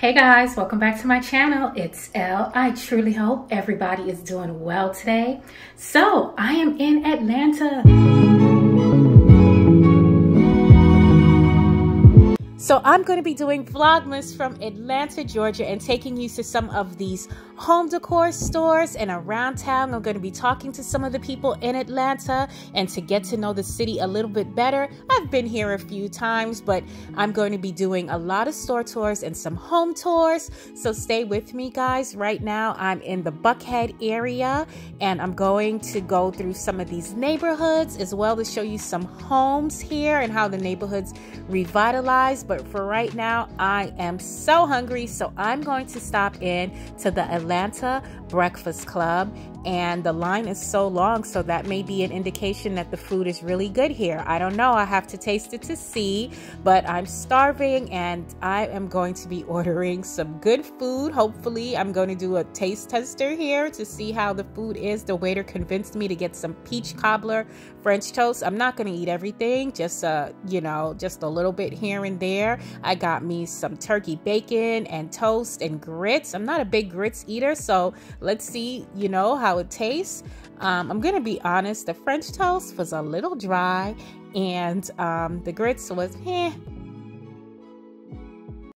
Hey guys, welcome back to my channel. It's Elle. I truly hope everybody is doing well today. So I am in Atlanta. So I'm going to be doing Vlogmas from Atlanta, Georgia, and taking you to some of these home decor stores and around town. I'm going to be talking to some of the people in Atlanta and to get to know the city a little bit better. I've been here a few times, but I'm going to be doing a lot of store tours and some home tours. So stay with me, guys. Right now, I'm in the Buckhead area, and I'm going to go through some of these neighborhoods as well to show you some homes here and how the neighborhoods revitalize. But for right now, I am so hungry, so I'm going to stop in to the Alanta Breakfast Club, and the line is so long, so that may be an indication that the food is really good here. I don't know, I have to taste it to see, but I'm starving and I am going to be ordering some good food. Hopefully, I'm going to do a taste tester here to see how the food is. The waiter convinced me to get some peach cobbler French toast. I'm not going to eat everything, just you know, just a little bit here and there. I got me some turkey bacon and toast and grits. I'm not a big grits eater, so let's see, you know, how it tastes. I'm gonna be honest, the French toast was a little dry, and the grits was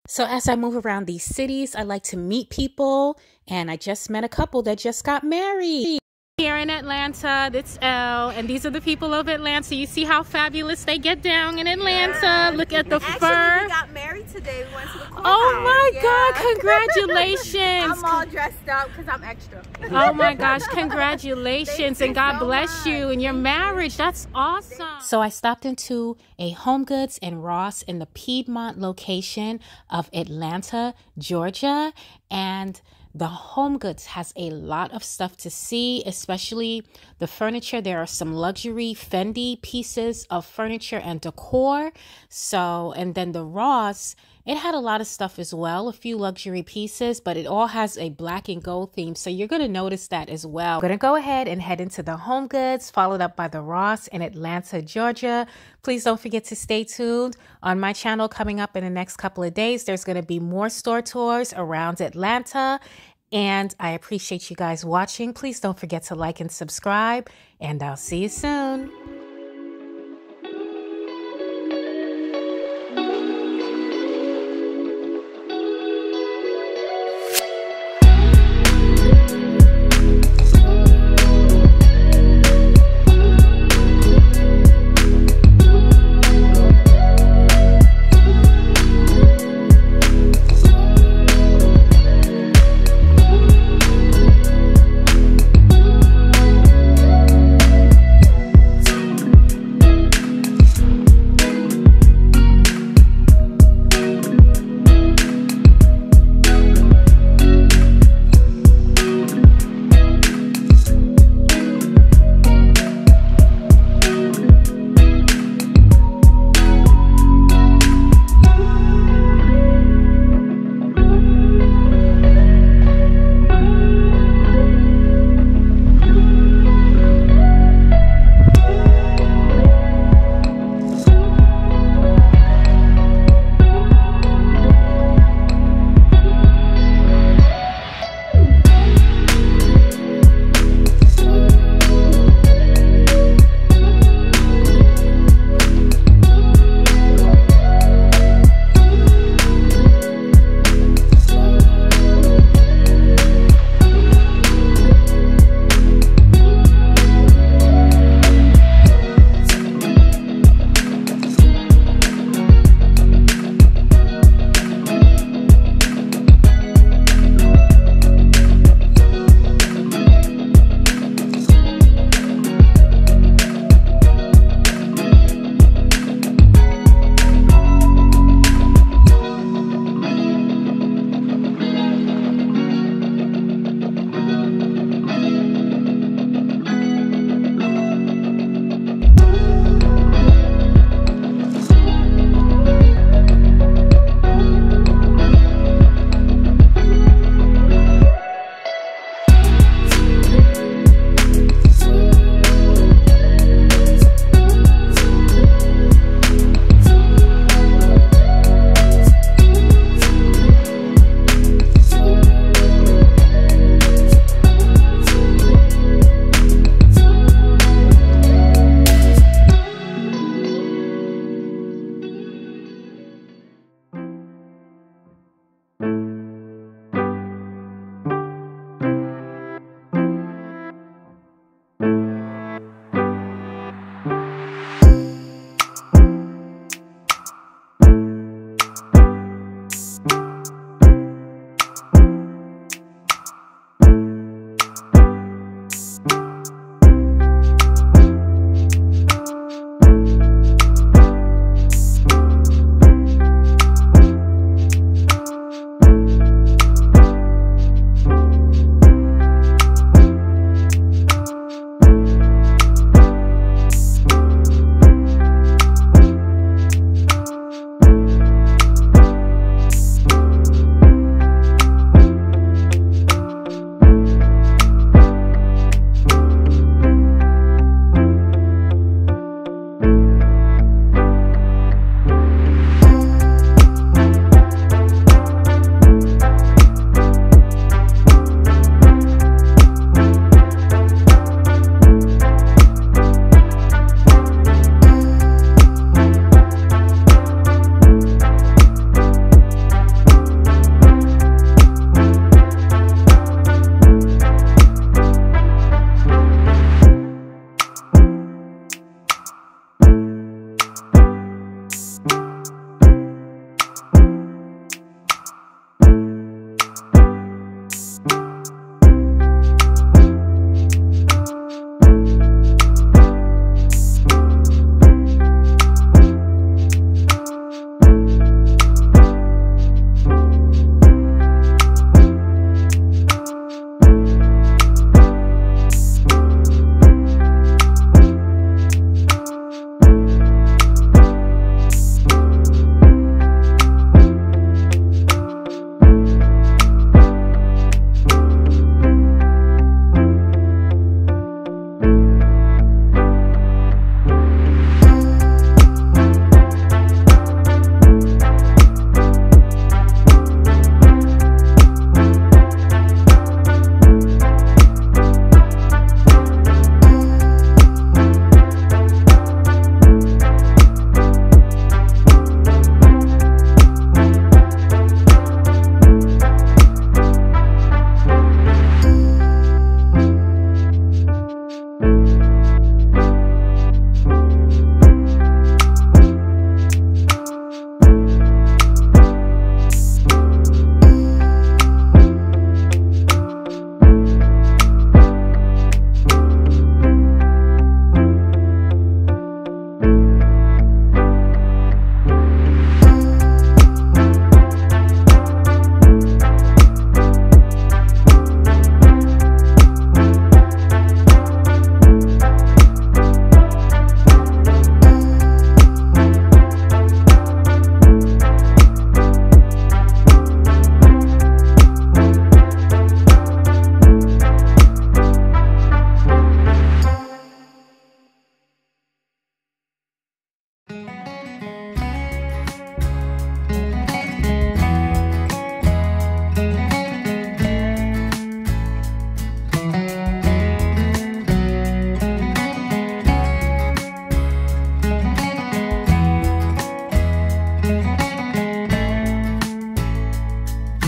So as I move around these cities, I like to meet people, and I just met a couple that just got married. Here in Atlanta, it's Elle, and these are the people of Atlanta. You see how fabulous they get down in Atlanta. Yeah. Look at the fur. We got married today. We went to the courthouse. Oh my God, congratulations. I'm all dressed up because I'm extra. Oh my gosh, congratulations, and God bless you and your marriage. That's awesome. So I stopped into a Homegoods and Ross in the Piedmont location of Atlanta, Georgia, and the Homegoods has a lot of stuff to see, especially the furniture. There are some luxury Fendi pieces of furniture and decor. So, and then the Ross, it had a lot of stuff as well, a few luxury pieces, but it all has a black and gold theme. So you're going to notice that as well. I'm going to go ahead and head into the Homegoods, followed up by the Ross in Atlanta, Georgia. Please don't forget to stay tuned. On my channel coming up in the next couple of days, there's going to be more store tours around Atlanta. And I appreciate you guys watching. Please don't forget to like and subscribe, and I'll see you soon.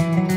Bye.